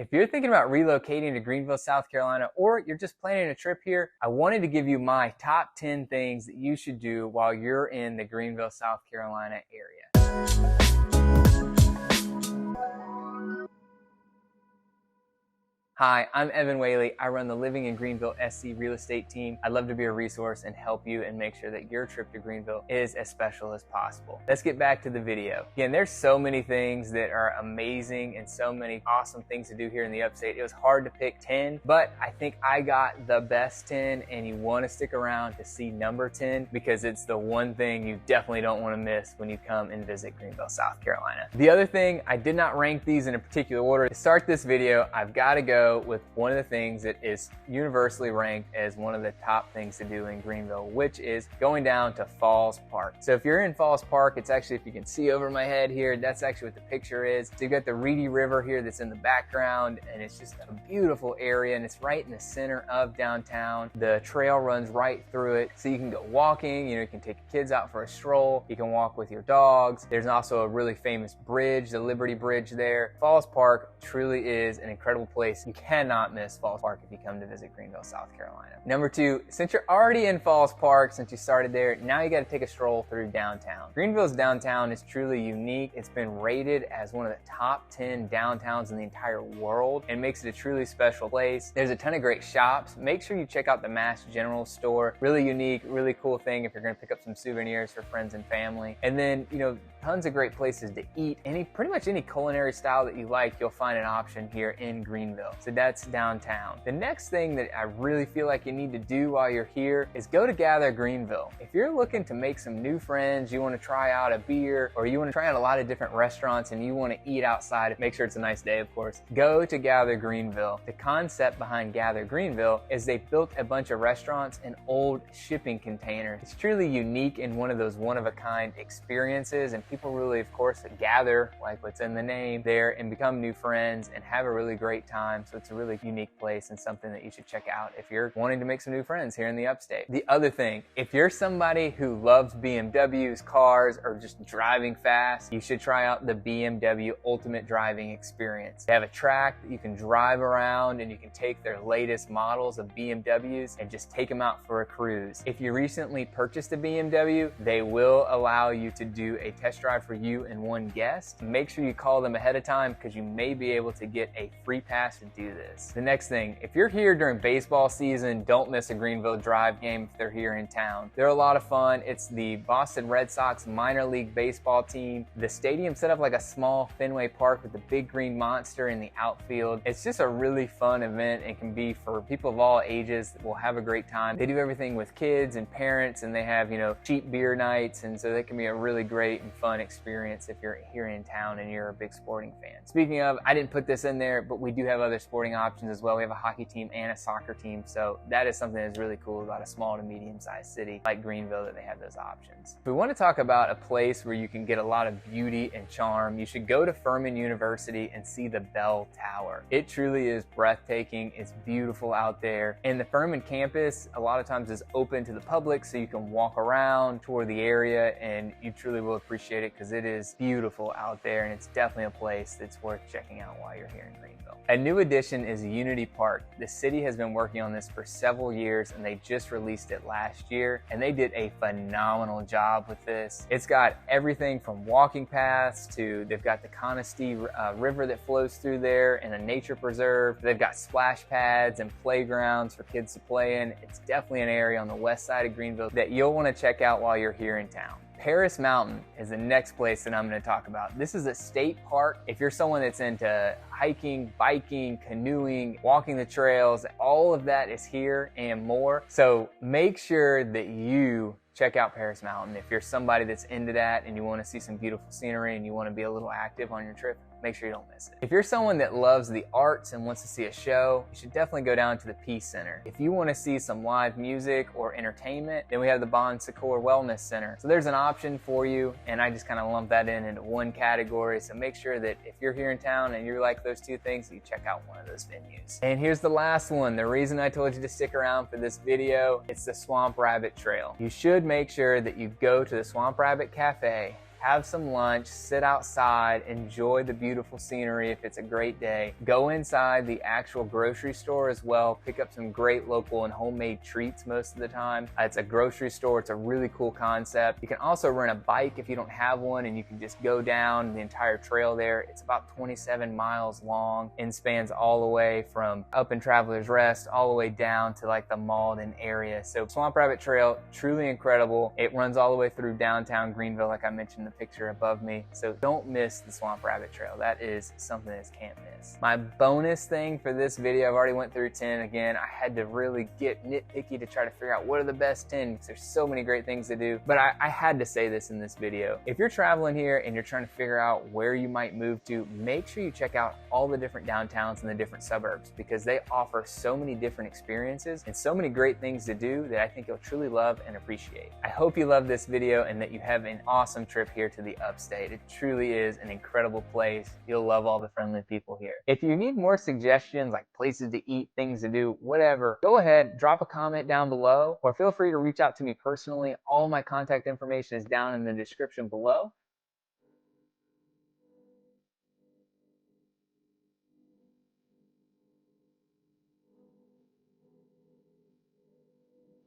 If you're thinking about relocating to Greenville, South Carolina, or you're just planning a trip here, I wanted to give you my top 10 things that you should do while you're in the Greenville, South Carolina area. Hi, I'm Evan Whaley. I run the Living in Greenville SC real estate team. I'd love to be a resource and help you and make sure that your trip to Greenville is as special as possible. Let's get back to the video. Again, there's so many things that are amazing and so many awesome things to do here in the upstate. It was hard to pick 10, but I think I got the best 10, and you want to stick around to see number 10 because it's the one thing you definitely don't want to miss when you come and visit Greenville, South Carolina. The other thing, I did not rank these in a particular order. To start this video, I've got to go with one of the things that is universally ranked as one of the top things to do in Greenville, which is going down to Falls Park. So if you're in Falls Park, it's actually, if you can see over my head here, that's actually what the picture is. So you've got the Reedy River here that's in the background, and it's just a beautiful area, and it's right in the center of downtown. The trail runs right through it, so you can go walking, you can take your kids out for a stroll, you can walk with your dogs. There's also a really famous bridge, the Liberty Bridge there. Falls Park truly is an incredible place. You cannot miss Falls Park if you come to visit Greenville, South Carolina. Number 2, since you're already in Falls Park, since you started there, now you got to take a stroll through downtown. Greenville's downtown is truly unique. It's been rated as one of the top 10 downtowns in the entire world and makes it a truly special place. There's a ton of great shops. Make sure you check out the Mass General store. Really unique, really cool thing if you're going to pick up some souvenirs for friends and family. And then, tons of great places to eat. Pretty much any culinary style that you like, you'll find an option here in Greenville. So that's downtown. The next thing that I really feel like you need to do while you're here is go to Gather Greenville. If you're looking to make some new friends, you want to try out a beer, or you want to try out a lot of different restaurants and you want to eat outside, make sure it's a nice day, of course, go to Gather Greenville. The concept behind Gather Greenville is they built a bunch of restaurants in old shipping containers. It's truly unique and one of those one-of-a-kind experiences, and people really, of course, gather, like what's in the name there, and become new friends and have a really great time. So it's a really unique place and something that you should check out if you're wanting to make some new friends here in the upstate. The other thing, if you're somebody who loves BMWs, cars, or just driving fast, you should try out the BMW Ultimate Driving Experience. They have a track that you can drive around, and you can take their latest models of BMWs and just take them out for a cruise. If you recently purchased a BMW, they will allow you to do a test drive for you and one guest. Make sure you call them ahead of time because you may be able to get a free pass to do this. The next thing, if you're here during baseball season, don't miss a Greenville Drive game if they're here in town. They're a lot of fun. It's the Boston Red Sox minor league baseball team. The stadium's set up like a small Fenway Park with the big green monster in the outfield. It's just a really fun event. It can be for people of all ages that will have a great time. They do everything with kids and parents, and they have, cheap beer nights, and so that can be a really great and fun experience if you're here in town and you're a big sporting fan. Speaking of, I didn't put this in there, but we do have other sporting options as well. We have a hockey team and a soccer team, so that is something that's really cool about a small to medium-sized city like Greenville, that they have those options. If we want to talk about a place where you can get a lot of beauty and charm, you should go to Furman University and see the Bell Tower. It truly is breathtaking. It's beautiful out there. And the Furman campus a lot of times is open to the public, so you can walk around, tour the area, and you truly will appreciate it because it is beautiful out there, and it's definitely a place that's worth checking out while you're here in Greenville. A new addition is Unity Park. The city has been working on this for several years, and they just released it last year, and they did a phenomenal job with this. It's got everything from walking paths to, they've got the Conestee River that flows through there, and a nature preserve. They've got splash pads and playgrounds for kids to play in. It's definitely an area on the west side of Greenville that you'll want to check out while you're here in town. Paris Mountain is the next place that I'm going to talk about. This is a state park. If you're someone that's into hiking, biking, canoeing, walking the trails, all of that is here and more. So make sure that you check out Paris Mountain. If you're somebody that's into that and you want to see some beautiful scenery and you want to be a little active on your trip, make sure you don't miss it. If you're someone that loves the arts and wants to see a show, you should definitely go down to the Peace Center. If you want to see some live music or entertainment, then we have the Bon Secours Wellness Center. So there's an option for you, and I just kind of lump that into one category. So make sure that if you're here in town and you like those two things, you check out one of those venues. And here's the last one. The reason I told you to stick around for this video, it's the Swamp Rabbit Trail. You should make sure that you go to the Swamp Rabbit Cafe have some lunch, sit outside, enjoy the beautiful scenery if it's a great day. Go inside the actual grocery store as well, pick up some great local and homemade treats most of the time. It's a grocery store, it's a really cool concept. You can also rent a bike if you don't have one, and you can just go down the entire trail there. It's about 27 miles long and spans all the way from up in Traveler's Rest all the way down to like the Malden area. So Swamp Rabbit Trail, truly incredible. It runs all the way through downtown Greenville, like I mentioned in the picture above me. So don't miss the Swamp Rabbit Trail. That is something that can't miss. My bonus thing for this video, I've already went through 10. Again, I had to really get nitpicky to try to figure out what are the best 10 because there's so many great things to do. But I had to say this in this video. If you're traveling here and you're trying to figure out where you might move to, make sure you check out all the different downtowns and the different suburbs because they offer so many different experiences and so many great things to do that I think you'll truly love and appreciate. I hope you love this video and that you have an awesome trip here to the upstate. It truly is an incredible place. You'll love all the friendly people here. If you need more suggestions like places to eat, things to do, whatever, go ahead, drop a comment down below or feel free to reach out to me personally. All my contact information is down in the description below.